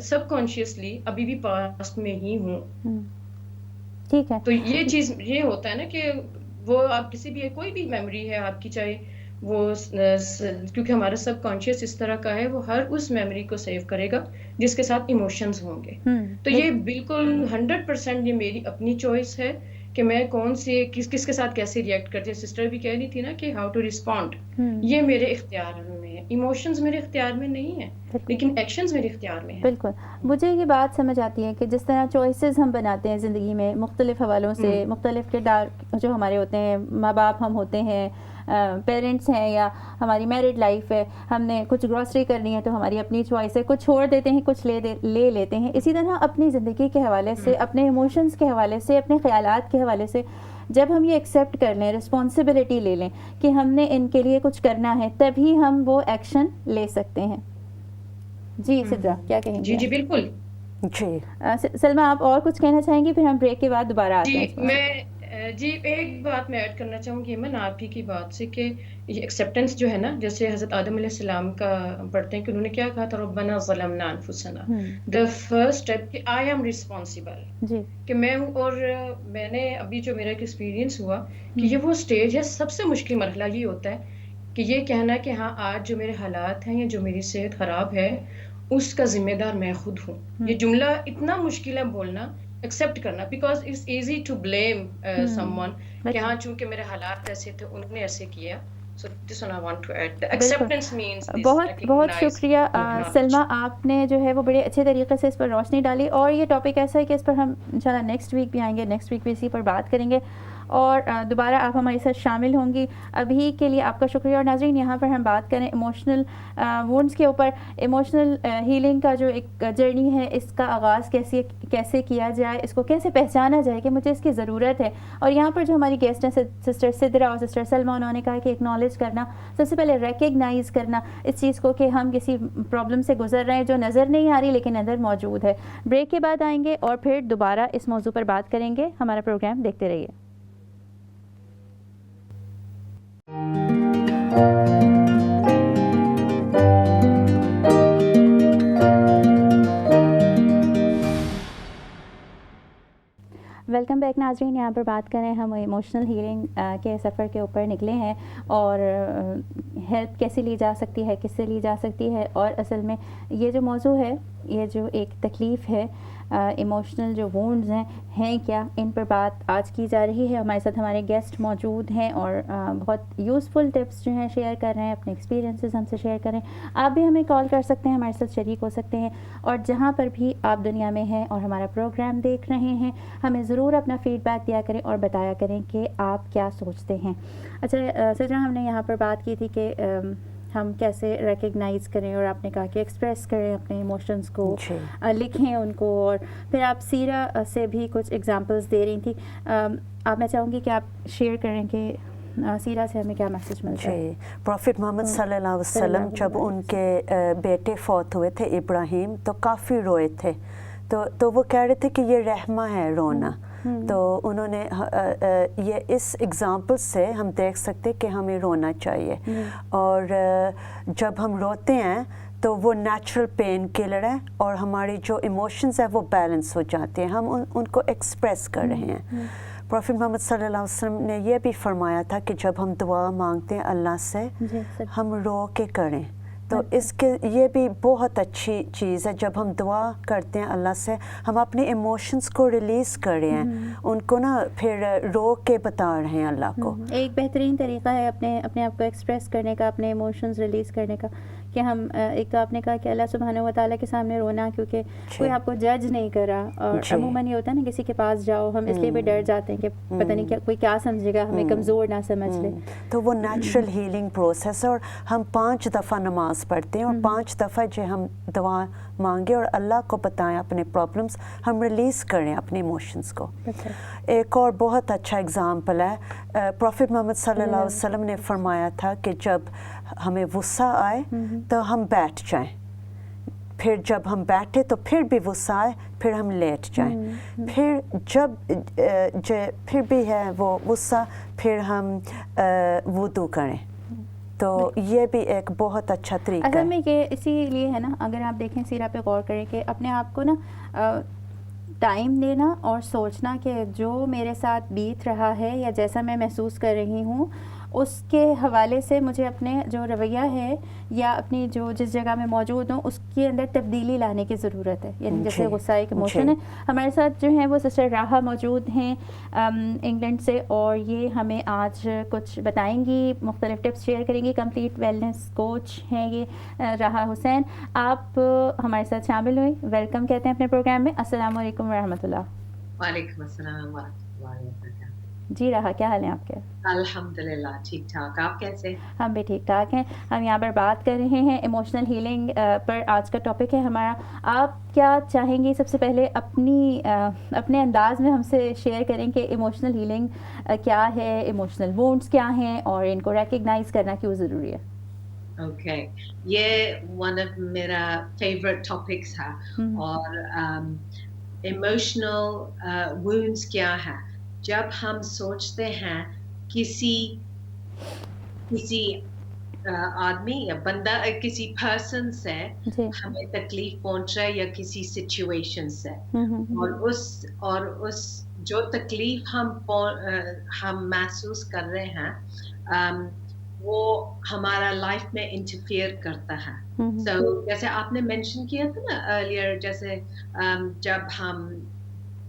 سب کانشیسلی ابھی بھی پاسٹ میں ہی ہوں. ٹھیک ہے. تو یہ چیز یہ ہوتا ہے نا کہ وہ آپ کسی بھی کوئی بھی میموری ہے آپ کی, چاہے وہ کیونکہ ہمارا سب کانشیس اس طرح کا ہے, وہ ہر اس میموری کو سیو کرے گا جس کے ساتھ ایموشنز ہوں گے. تو یہ بالکل 100% یہ میری اپنی چوائس ہے کہ میں کون سے کس کے ساتھ کیسے ریئیکٹ کرتی ہوں. سسٹر بھی کہہ رہی تھی نا کہ ہاؤ ٹو رسپونڈ, یہ میرے اختیار میں ہے. ایموشنز میرے اختیار میں نہیں ہیں, لیکن ایکشنز میرے اختیار میں ہیں. بالکل. مجھے یہ بات سمجھ آتی ہے کہ جس طرح چوائسیز ہم بناتے ہیں زندگی میں مختلف حوالوں سے, مختلف کردار جو ہمارے ہوتے ہیں, ماں باپ ہم ہوتے ہیں, پیرنٹس ہیں, یا ہماری میرڈ لائف ہے, ہم نے کچھ گروسری کرنی ہے تو ہماری اپنی چوائس ہے, کچھ چھوڑ دیتے ہیں, کچھ لے لیتے ہیں. اسی طرح اپنی زندگی کے حوالے سے, اپنے ایموشنز کے حوالے سے, اپنے خیالات کے حوالے سے جب ہم یہ ایکسیپٹ کر لیں, رسپانسبلٹی لے لیں کہ ہم نے ان کے لیے کچھ کرنا ہے, تبھی ہم وہ ایکشن لے سکتے ہیں. جی سدرا, کیا کہیں گے؟ جی بالکل. جی سلمیٰ, آپ اور کچھ کہنا چاہیں گی, پھر ہم بریک کے بعد دوبارہ آتے ہیں. جی ایک بات میں ایڈ کرنا چاہوں گی ایمن آپ ہی کی بات سے, کہ یہ ایکسیپٹنس جو ہے نا, جیسے حضرت آدم علیہ السلام کا پڑھتے ہیں کہ انہوں نے کیا کہا تھا, ربنا ظلمنا انفسنا, دا فرسٹ اسٹیپ کہ آئی ایم رسپانسبل, کہ میں ہوں. اور میں نے ابھی جو میرا ایک ایکسپیرینس ہوا کہ یہ وہ اسٹیج ہے, سب سے مشکل مرحلہ یہ ہوتا ہے کہ یہ کہنا کہ ہاں آج جو میرے حالات ہیں یا جو میری صحت خراب ہے اس کا ذمہ دار میں خود ہوں. یہ جملہ اتنا مشکل ہے بولنا, ایکسیپٹ کرنا, because it's easy to blame someone کہ ہاں چونکہ میرے حالات ایسے تھے انہوں نے ایسے کیا. So this one I want to add. The acceptance means this بہت بہت شکریہ سلمیٰ, آپ نے جو ہے وہ بڑے اچھے طریقے سے اس پر روشنی ڈالی, اور یہ ٹاپک ایسا ہے کہ اس پر ہم انشاءاللہ نیکسٹ ویک بھی آئیں گے, نیکسٹ ویک بھی اسی پر بات کریں گے, اور دوبارہ آپ ہمارے ساتھ شامل ہوں گی. ابھی کے لیے آپ کا شکریہ. اور ناظرین, یہاں پر ہم بات کریں ایموشنل وونڈس کے اوپر. ایموشنل ہیلنگ کا جو ایک جرنی ہے, اس کا آغاز کیسے کیا جائے, اس کو کیسے پہچانا جائے کہ مجھے اس کی ضرورت ہے. اور یہاں پر جو ہماری گیسٹ ہیں سسٹر سدرا اور سسٹر سلمیٰ, انہوں نے کہا کہ ایکنالج کرنا, سب سے پہلے ریکگنائز کرنا اس چیز کو کہ ہم کسی پرابلم سے گزر رہے ہیں جو نظر نہیں آ رہی لیکن اندر موجود ہے. بریک کے بعد آئیں گے اور پھر دوبارہ اس موضوع پر بات کریں گے. ہمارا پروگرام دیکھتے رہیے. ویلکم بیک ناظرین. یہاں پر بات کریں ہم ایموشنل ہیلنگ کے سفر کے اوپر نکلے ہیں, اور ہیلپ کیسے لی جا سکتی ہے, کس سے لی جا سکتی ہے, اور اصل میں یہ جو موضوع ہے, یہ جو ایک تکلیف ہے, ایموشنل جو وونڈز ہیں کیا, ان پر بات آج کی جا رہی ہے. ہمارے ساتھ ہمارے گیسٹ موجود ہیں اور بہت یوزفل ٹپس جو ہیں شیئر کر رہے ہیں, اپنے ایکسپیرینسز ہم سے شیئر کر رہے ہیں. آپ بھی ہمیں کال کر سکتے ہیں, ہمارے ساتھ شریک ہو سکتے ہیں, اور جہاں پر بھی آپ دنیا میں ہیں اور ہمارا پروگرام دیکھ رہے ہیں, ہمیں ضرور اپنا فیڈ بیک دیا کریں اور بتایا کریں کہ آپ کیا سوچتے ہیں. اچھا سجا, ہم نے یہاں پر بات کی تھی کہ ہم کیسے ریکگنائز کریں, اور آپ نے کہا کہ ایکسپریس کریں اپنے ایموشنز کو, لکھیں ان کو, اور پھر آپ سیرا سے بھی کچھ ایگزامپلس دے رہی تھی. آپ میں چاہوں گی کہ آپ شیئر کریں کہ سیرا سے ہمیں کیا میسج ملتا ہے. پروفٹ محمد صلی اللہ علیہ وسلم جب ان کے بیٹے فوت ہوئے تھے ابراہیم, تو کافی روئے تھے, تو وہ کہہ رہے تھے کہ یہ رحمہ ہے رونا. تو انہوں نے یہ اس ایگزامپل سے ہم دیکھ سکتے کہ ہمیں رونا چاہیے, اور جب ہم روتے ہیں تو وہ نیچرل پین کلر ہے, اور ہماری جو ایموشنز ہیں وہ بیلنس ہو جاتے ہیں, ہم ان کو ایکسپریس کر رہے ہیں. پروفٹ محمد صلی اللہ علیہ وسلم نے یہ بھی فرمایا تھا کہ جب ہم دعا مانگتے ہیں اللہ سے, ہم رو کے کریں. تو اس کے یہ بھی بہت اچھی چیز ہے, جب ہم دعا کرتے ہیں اللہ سے, ہم اپنے ایموشنز کو ریلیز کر رہے ہیں, ان کو نا پھر رو کے بتا رہے ہیں اللہ کو. ایک بہترین طریقہ ہے اپنے آپ کو ایکسپریس کرنے کا, اپنے ایموشنز ریلیز کرنے کا, کہ ہم ایک تو آپ نے کہا کہ اللہ سبحانہ و تعالیٰ کے سامنے رونا, کیونکہ کوئی آپ کو جج نہیں کر رہا, اور عموماً یہ ہوتا ہے نا کسی کے پاس جاؤ, ہم اس لیے بھی ڈر جاتے ہیں کہ پتہ نہیں کیا کوئی کیا سمجھے گا, ہمیں کمزور نہ سمجھ لے. تو وہ نیچرل ہیلنگ پروسیس ہے, اور ہم 5 دفعہ نماز پڑھتے ہیں, اور 5 دفعہ جو ہم دعا مانگے اور اللہ کو بتائیں اپنے پرابلمس, ہم ریلیز کریں اپنے ایموشنس کو. ایک اور بہت اچھا اگزامپل ہے, پروفٹ محمد صلی اللہ علیہ وسلم نے فرمایا تھا کہ جب ہمیں غصہ آئے تو ہم بیٹھ جائیں, پھر جب ہم بیٹھے تو پھر بھی غصہ آئے, پھر ہم لیٹ جائیں, پھر جب پھر بھی ہے وہ غصہ, پھر ہم وضو کریں. تو یہ بھی ایک بہت اچھا طریقہ ہے. اصل میں یہ اسی لیے ہے نا, اگر آپ دیکھیں سیرا پہ غور کریں کہ اپنے آپ کو نا ٹائم دینا اور سوچنا کہ جو میرے ساتھ بیت رہا ہے یا جیسا میں محسوس کر رہی ہوں, اس کے حوالے سے مجھے اپنے جو رویہ ہے یا اپنی جو جس جگہ میں موجود ہوں اس کے اندر تبدیلی لانے کی ضرورت ہے. یعنی جیسے غصہ ایک ایموشن ہے. ہمارے ساتھ جو ہیں وہ سسٹر راحہ موجود ہیں انگلینڈ سے, اور یہ ہمیں آج کچھ بتائیں گی, مختلف ٹپس شیئر کریں گی. کمپلیٹ ویلنس کوچ ہیں یہ راحہ حسین. آپ ہمارے ساتھ شامل ہوئیں, ویلکم کہتے ہیں اپنے پروگرام میں. السلام علیکم ورحمۃ اللہ. وعلیکم السلام ورحمۃ اللہ وبرکاتہ. جی راحہ, کیا حال ہیں آپ کے؟ الحمدللہ ٹھیک ٹھاک, آپ کیسے؟ ہم بھی ٹھیک ٹھاک ہیں. ہم یہاں پر بات کر رہے ہیں ایموشنل ہیلنگ پر, آج کا ٹاپک ہے ہمارا. آپ کیا چاہیں گی سب سے پہلے اپنے انداز میں ہم سے شیئر کریں کہ ایموشنل ہیلنگ کیا ہے, ایموشنل وونڈس کیا ہیں, اور ان کو ریکگنائز کرنا کیوں ضروری ہے؟ اوکے, یہ ون آف میرا فیوریٹ ٹاپکس ہے. اور ایموشنل وونڈس کیا ہے؟ جب ہم سوچتے ہیں کسی آدمی یا بندہ, کسی پرسن سے ہمیں تکلیف پہنچ رہا ہے یا کسی سچویشن سے, اور اس جو تکلیف ہم محسوس کر رہے ہیں وہ ہمارا لائف میں انٹرفیئر کرتا ہے. سو جیسے آپ نے مینشن کیا تھا نا ارلیئر, جیسے جب ہم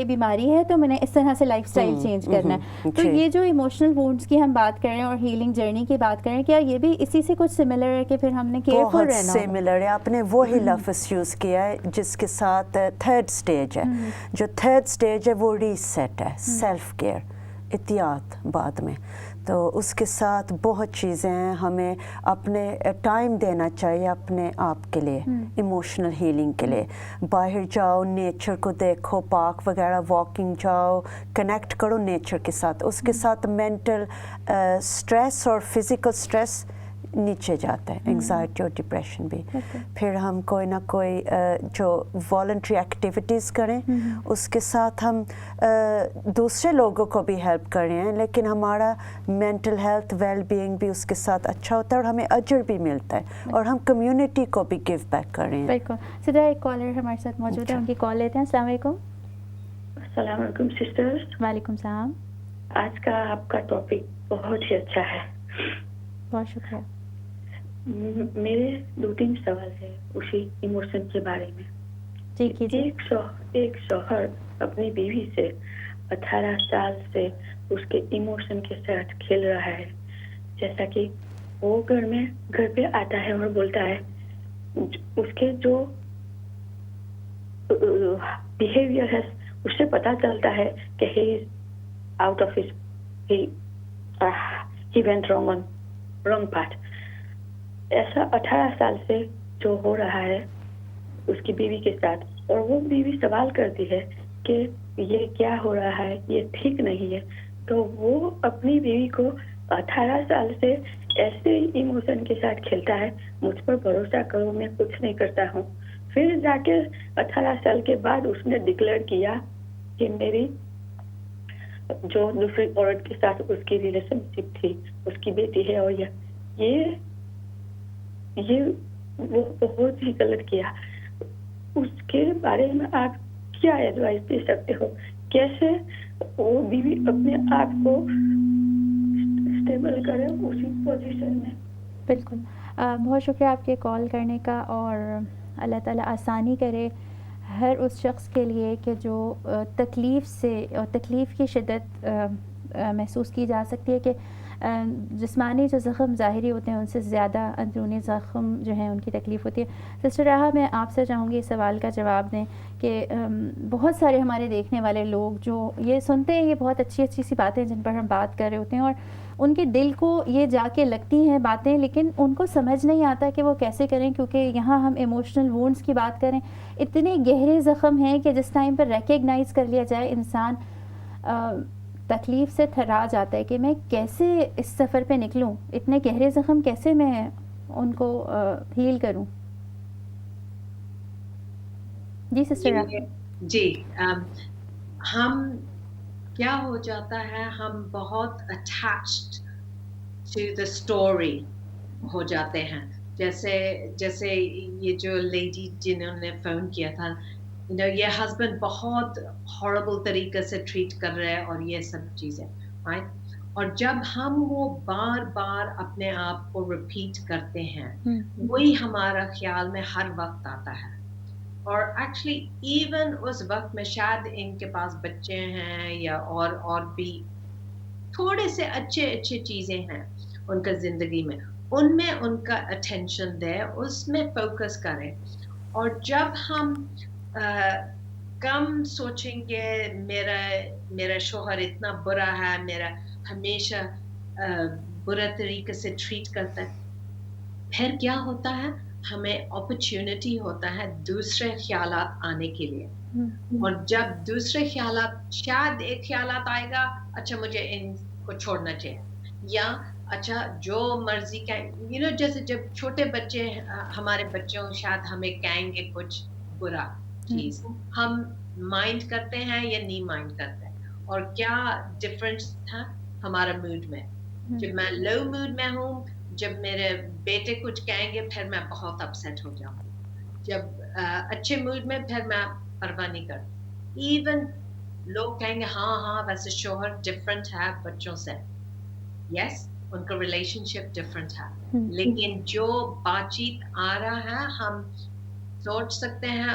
یہ بیماری ہے تو میں نے اس طرح سے لائف سٹائل چینج کرنا ہے. تو یہ جو ایموشنل وونڈس کی ہم بات کر رہے ہیں اور ہیلنگ جرنی کی بات کر رہے ہیں, کیا یہ بھی اسی سے کچھ سملر ہے کہ پھر ہم نے کیئرفل رہنا؟ بہت سملر ہے. آپ نے وہی لفظ یوز کیا ہے جس کے ساتھ تھرڈ سٹیج ہے. جو تھرڈ سٹیج ہے وہ ریسیٹ ہے, سیلف کیئر, احتیاط بعد میں. تو اس کے ساتھ بہت چیزیں ہیں. ہمیں اپنے ٹائم دینا چاہیے اپنے آپ کے لیے, ایموشنل ہیلنگ کے لیے. باہر جاؤ, نیچر کو دیکھو, پارک وغیرہ واکنگ جاؤ, کنیکٹ کرو نیچر کے ساتھ. اس کے ساتھ مینٹل سٹریس اور فزیکل سٹریس نیچے جاتا ہے, انگزائٹی اور ڈپریشن بھی. پھر ہم کوئی نہ کوئی جو والنٹری ایکٹیویٹیز کریں, اس کے ساتھ ہم دوسرے لوگوں کو بھی ہیلپ کر رہے ہیں, لیکن ہمارا مینٹل ہیلتھ ویل بینگ بھی اس کے ساتھ اچھا ہوتا ہے اور ہمیں اجر بھی ملتا ہے اور ہم کمیونٹی کو بھی گیو بیک کر رہے ہیں. بالکل. سدھا ایک کالر ہمارے ساتھ موجود ہے, ان کی کال لیتے ہیں. السلام علیکم. السلام علیکم سسٹرز. وعلیکم السلام. آج کا آپ کا ٹاپک بہت ہی اچھا ہے. بہت شکریہ. میرے 2-3 سوال ہے اسی ایموشن کے بارے میں. جی کیجیے. ایک شوہر اپنی بیوی سے 18 سال سے اس کے ایموشن کے ساتھ کھیل رہا ہے. جیسا کہ وہ گھر پہ آتا ہے اور بولتا ہے, اس کے جو بیہیویئر ہے اس سے پتا چلتا ہے کہ he is out of his he went wrong path. ایسا 18 سال سے جو ہو رہا ہے اس کی بیوی کے ساتھ, اور وہ بیوی سوال کرتی ہے کہ یہ کیا ہو رہا ہے, یہ ٹھیک نہیں ہے. تو وہ اپنی بیوی کو 18 سال سے ایسے ایموشن کے ساتھ کھیلتا ہے, مجھ پر بھروسہ کرو میں کچھ نہیں کرتا ہوں. پھر جا کے 18 سال کے بعد اس نے ڈکلیئر کیا کہ میری جو دوسری عورت کے ساتھ اس کی ریلیشن شپ تھی, اس کی بیٹی ہے, اور یہ وہ بہت ہی غلط کیا. اس کے بارے میں آپ کیا ایڈوائس دے سکتے ہو, کیسے وہ بیوی اپنے آپ کو اسٹیبل کرے اسی پوزیشن میں؟ بالکل. بہت شکریہ آپ کے کال کرنے کا, اور اللہ تعالیٰ آسانی کرے ہر اس شخص کے لیے کہ جو تکلیف سے اور تکلیف کی شدت محسوس کی جا سکتی ہے کہ جسمانی جو زخم ظاہری ہوتے ہیں ان سے زیادہ اندرونی زخم جو ہیں ان کی تکلیف ہوتی ہے. سسٹر راحہ, میں آپ سے چاہوں گی اس سوال کا جواب دیں کہ بہت سارے ہمارے دیکھنے والے لوگ جو یہ سنتے ہیں, یہ بہت اچھی اچھی سی باتیں جن پر ہم بات کر رہے ہوتے ہیں, اور ان کے دل کو یہ جا کے لگتی ہیں باتیں, لیکن ان کو سمجھ نہیں آتا کہ وہ کیسے کریں, کیونکہ یہاں ہم ایموشنل وونڈس کی بات کریں. اتنے گہرے زخم ہیں کہ جس ٹائم پر ریکگنائز کر لیا جائے انسان تکلیف سے تھرا جاتا ہے کہ میں کیسے اس سفر پہ نکلوں, اتنے گہرے زخم کیسے میں ان کو ہیل کروں. جی سسٹر. جی, ہم کیا ہو جاتا ہے, ہم بہت اٹیچڈ ٹو دا اسٹوری ہو جاتے ہیں. جیسے یہ جو لیڈی جنہوں نے فون کیا تھا, یہ ہسبینڈ بہت ہاربل طریقے سے ٹریٹ کر رہے ہیں اور یہ سب چیزیں, رائٹ. اور جب ہم وہ بار بار اپنے آپ کو ریپیٹ کرتے ہیں, وہی ہمارا خیال میں ہر وقت آتا ہے. اور ایکچولی ایون اس وقت میں شاید ان کے پاس بچے ہیں یا اور بھی تھوڑے سے اچھے چیزیں ہیں ان کا زندگی میں, ان میں ان کا اٹینشن دے, اس میں فوکس کریں. اور جب ہم کم سوچیں گے میرا شوہر اتنا برا ہے, میرا ہمیشہ برا طریقے سے ٹریٹ کرتا ہے, پھر کیا ہوتا ہے, ہمیں اپرچونٹی ہوتا ہے دوسرے خیالات آنے کے لیے. اور جب دوسرے خیالات, شاید ایک خیالات آئے گا, اچھا مجھے ان کو چھوڑنا چاہیے, یا اچھا جو مرضی کا, جیسے جب چھوٹے بچے ہمارے بچوں شاید ہمیں کہیں گے کچھ برا چیز, ہم مائنڈ کرتے ہیں یا نہیں مائنڈ کرتے ہیں. اور کیا ڈفرنس تھا ہمارا موڈ میں. جب میں لو موڈ میں ہوں, جب میرے بیٹے کچھ کہیں گے پھر میں بہت اپسیٹ ہو جاؤں گی. جب اچھے موڈ میں پھر میں پرواہ نہیں کرتی. ایون لوگ کہیں گے ہاں ویسے شوہر ڈفرنٹ ہے بچوں سے, یس ان کا ریلیشن شپ ڈفرنٹ ہے, لیکن جو بات چیت آ رہا ہے ہم سوچ سکتے ہیں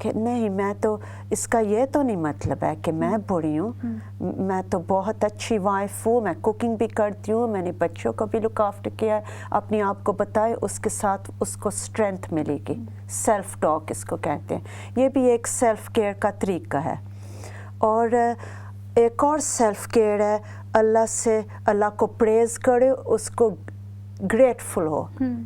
کہ نہیں میں تو اس کا یہ تو نہیں مطلب ہے کہ میں بری ہوں, میں تو بہت اچھی وائف ہوں, میں کوکنگ بھی کرتی ہوں, میں نے بچوں کو بھی لک آفٹر کیا ہے. اپنے آپ کو بتائے, اس کے ساتھ اس کو اسٹرینتھ ملے گی. سیلف ٹاک اس کو کہتے ہیں. یہ بھی ایک سیلف کیئر کا طریقہ ہے. اور ایک اور سیلف کیئر ہے اللہ سے, اللہ کو پریز کرو, اس کو گریٹفل ہو,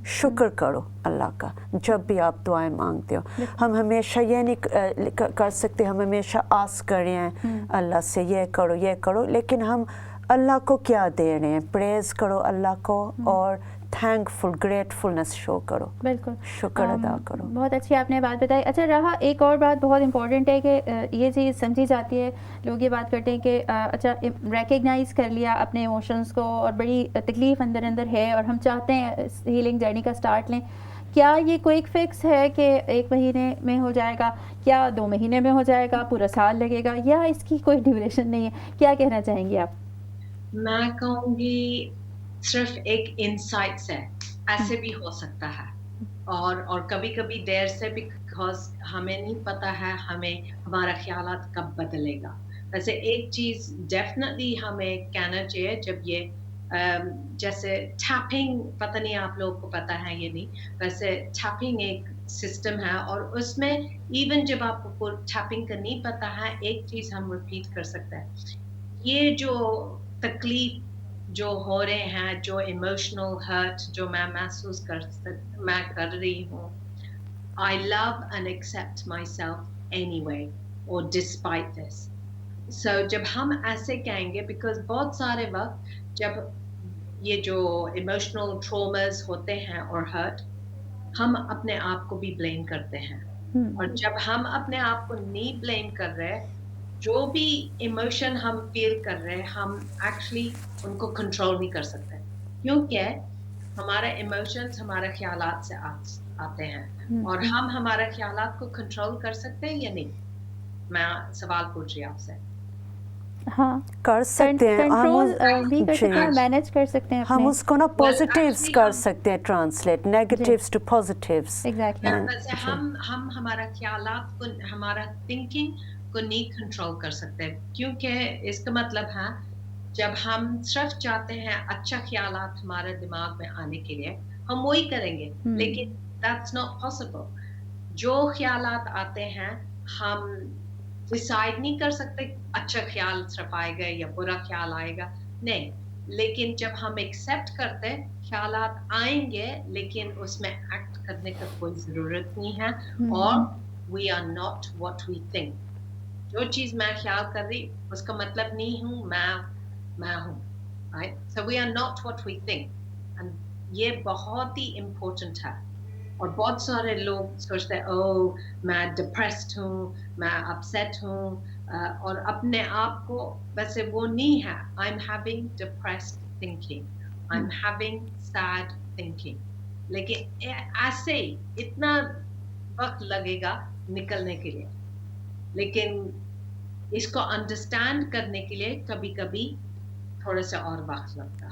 شکر کرو اللہ کا جب بھی آپ دعائیں مانگتے ہو. ہم ہمیشہ یہ نہیں کر سکتے, ہم ہمیشہ آس کر رہے ہیں اللہ سے یہ کرو یہ کرو, لیکن ہم اللہ کو کیا دے رہے ہیں؟ پریز کرو اللہ کو اور تھینکفل گریٹفلنس شو کرو. بالکل, شکر ادا کرو. بہت اچھی آپ نے بات بتائی. اچھا رہا ایک اور بات بہت امپورٹنٹ ہے کہ یہ چیز سمجھی جاتی ہے, لوگ یہ بات کرتے ہیں کہ اچھا ریکگنائز کر لیا اپنے ایموشنس کو اور بڑی تکلیف اندر اندر ہے اور ہم چاہتے ہیں ہیلنگ جرنی کا سٹارٹ لیں, کیا یہ کوئک فکس ہے کہ 1 مہینے میں ہو جائے گا, کیا 2 مہینے میں ہو جائے گا, پورا سال لگے گا, یا اس کی کوئی ڈیوریشن نہیں ہے؟ کیا کہنا چاہیں گے آپ؟ میں کہوں گی صرف ایک انسائٹس ہے, ایسے بھی ہو سکتا ہے اور کبھی کبھی دیر سے بھی, بیکاز ہمیں نہیں پتہ ہے ہمیں ہمارا خیالات کب بدلے گا. ویسے ایک چیز ڈیفینیٹلی ہمیں کہنا چاہیے, جب یہ جیسے ٹیپنگ, پتہ نہیں آپ لوگوں کو پتہ ہے یہ نہیں, ویسے ٹیپنگ ایک سسٹم ہے اور اس میں ایون جب آپ کو ٹیپنگ کا نہیں پتہ ہے, ایک چیز ہم ریپیٹ کر سکتے ہیں. یہ جو تکلیف جو ہو رہے ہیں, جو ایموشنل ہرٹ جو میں محسوس میں کر رہی ہوں, I love and accept myself anyway or despite this. So جب ہم ایسے کہیں گے, بیکاز بہت سارے وقت جب یہ جو ایموشنل ٹروماز ہوتے ہیں اور ہرٹ, ہم اپنے آپ کو بھی بلیم کرتے ہیں, اور جب ہم اپنے آپ کو نہیں بلیم کر رہے, جو بھی ایموشن ہم فیل کر رہے ہیں ہم ایکچولی ان کو کنٹرول نہیں کر سکتے, کیونکہ ہمارا ایموشنز ہمارے خیالات سے آتے ہیں, اور ہم ہمارے خیالات کو کنٹرول کر سکتے ہیں یا نہیں؟ میں سوال پوچھ رہی آپ سے. ہاں کر سکتے ہیں, کنٹرول بھی کر سکتے ہیں, مینیج کر سکتے ہیں, ہم اس کو نا پازیٹیوز کر سکتے ہیں, translate negatives to positives. Exactly, ہم ہمارا خیالات کو, ہمارا تھنکنگ کو نہیں کنٹرول کر سکتے, کیونکہ اس کا مطلب ہے جب ہم صرف چاہتے ہیں اچھا خیالات ہمارے دماغ میں آنے کے لیے, ہم وہی کریں گے, لیکن that's not possible. جو خیالات آتے ہیں ہم ڈیسائیڈ نہیں کر سکتے اچھا خیال صرف آئے گا یا برا خیال آئے گا, نہیں. لیکن جب ہم ایکسیپٹ کرتے خیالات آئیں گے, لیکن اس میں ایکٹ کرنے کا کوئی ضرورت نہیں ہے, اور we are not what we think. جو چیز میں خیال کر رہی اس کا مطلب نہیں ہوں میں ہوں, right? So we are not what we think, and یہ بہت ہی امپورٹنٹ ہے. اور بہت سارے لوگ سوچتے ہیں او میں ڈپریسڈ ہوں, میں اپسیٹ ہوں, اور اپنے آپ کو, ویسے وہ نہیں ہے. I'm having depressed thinking, I'm having sad thinking. لیکن ایسے ہی اتنا وقت لگے گا نکلنے کے لیے, لیکن اس کو انڈرسٹینڈ کرنے کے لیے کبھی کبھی تھوڑا سا اور وقت لگتا.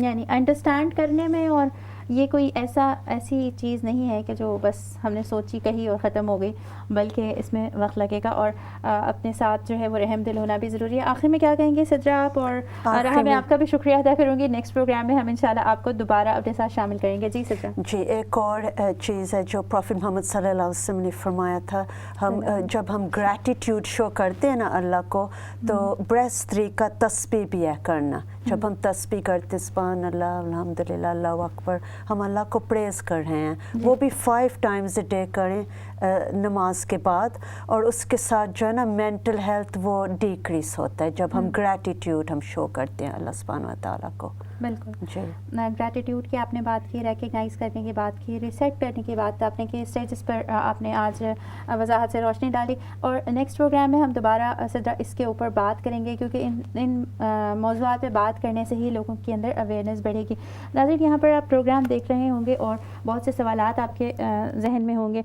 یعنی انڈرسٹینڈ کرنے میں, اور یہ کوئی ایسی چیز نہیں ہے کہ جو بس ہم نے سوچی کہی اور ختم ہو گئی, بلکہ اس میں وقت لگے گا, اور اپنے ساتھ جو ہے وہ رحم دل ہونا بھی ضروری ہے. آخر میں کیا کہیں گے سدرا آپ؟ اور رہا میں آپ کا بھی شکریہ ادا کروں گی. نیکسٹ پروگرام میں ہم انشاءاللہ آپ کو دوبارہ اپنے ساتھ شامل کریں گے. جی سدرا. جی, ایک اور چیز ہے جو پروفٹ محمد صلی اللہ علیہ وسلم نے فرمایا تھا, ہم جب ہم گریٹیٹیوڈ شو کرتے ہیں نا اللہ کو, تو بیسٹ طریقہ تسبیح بھی ہے کرنا. جب ہم تسبیح کرتے سبحان اللہ, الحمدللہ, اللہ اکبر, ہم اللہ کو پریز کر رہے ہیں. وہ بھی 5 times a day کریں نماز کے بعد, اور اس کے ساتھ جو ہے نا مینٹل ہیلتھ وہ ڈیکریز ہوتا ہے جب ہم گریٹیٹیوڈ ہم شو کرتے ہیں اللہ سبحانہ و تعالیٰ کو. بالکل. جی, گریٹیٹیوڈ کی آپ نے بات کی, ریکگنائز کرنے کی بات کی, ریسیٹ کرنے کی بات آپ نے کی, اسٹیجز پر آپ نے آج وضاحت سے روشنی ڈالی, اور نیکسٹ پروگرام میں ہم دوبارہ اس کے اوپر بات کریں گے, کیونکہ ان موضوعات پہ بات کرنے سے ہی لوگوں کے اندر اویئرنیس بڑھے گی. ناظرین, یہاں پر آپ پروگرام پروگرام دیکھ رہے ہوں گے اور بہت سے سوالات آپ کے ذہن میں ہوں گے.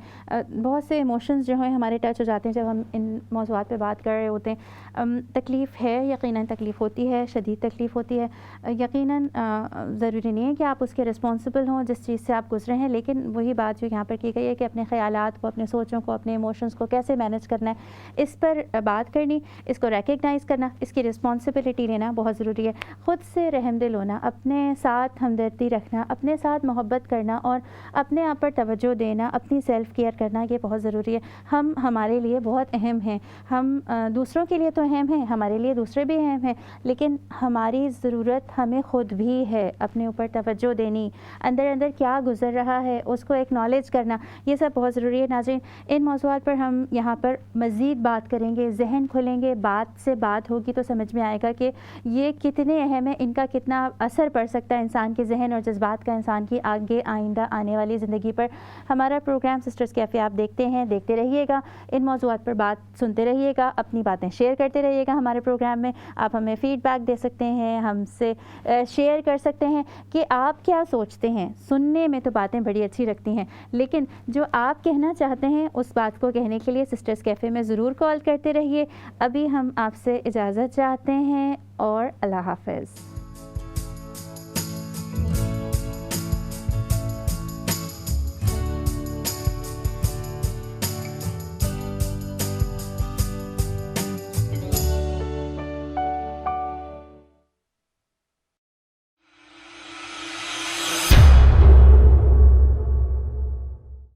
بہت سے ایموشنز جو ہیں ہمارے ٹچ ہو جاتے ہیں جب ہم ان موضوعات پہ بات کر رہے ہوتے ہیں. تکلیف ہے, یقیناً تکلیف ہوتی ہے, شدید تکلیف ہوتی ہے. یقیناً ضروری نہیں ہے کہ آپ اس کے رسپانسبل ہوں جس چیز سے آپ گزرے ہیں, لیکن وہی بات جو یہاں پر کی گئی ہے کہ اپنے خیالات کو, اپنے سوچوں کو, اپنے ایموشنز کو کیسے مینیج کرنا ہے, اس پر بات کرنی, اس کو ریکگنائز کرنا, اس کی رسپانسبلٹی لینا بہت ضروری ہے. خود سے رحم دل ہونا, اپنے ساتھ ہمدردی رکھنا, اپنے ساتھ محبت کرنا اور اپنے آپ پر توجہ دینا, اپنی سیلف کیئر کرنا, یہ بہت ضروری ہے. ہم ہمارے لیے بہت اہم ہیں, ہم دوسروں کے لیے تو اہم ہیں, ہمارے لیے دوسرے بھی اہم ہیں, لیکن ہماری ضرورت ہمیں خود بھی ہے. اپنے اوپر توجہ دینی, اندر اندر کیا گزر رہا ہے اس کو ایکنالج کرنا, یہ سب بہت ضروری ہے. ناظرین, ان موضوعات پر ہم یہاں پر مزید بات کریں گے, ذہن کھولیں گے, بات سے بات ہوگی تو سمجھ میں آئے گا کہ یہ کتنے اہم ہیں, ان کا کتنا اثر پڑ سکتا ہے انسان کے ذہن اور جذبات کا انسان کی آگے آئندہ آنے والی زندگی پر. ہمارا پروگرام سسٹرز کیفے آپ دیکھتے ہیں, دیکھتے رہیے گا, ان موضوعات پر بات سنتے رہیے گا, اپنی باتیں شیئر کرتے رہیے گا. ہمارے پروگرام میں آپ ہمیں فیڈ بیک دے سکتے ہیں, ہم سے شیئر کر سکتے ہیں کہ آپ کیا سوچتے ہیں. سننے میں تو باتیں بڑی اچھی لگتی ہیں, لیکن جو آپ کہنا چاہتے ہیں اس بات کو کہنے کے لیے سسٹرز کیفے میں ضرور کال کرتے رہیے. ابھی ہم آپ سے اجازت چاہتے ہیں اور اللہ حافظ.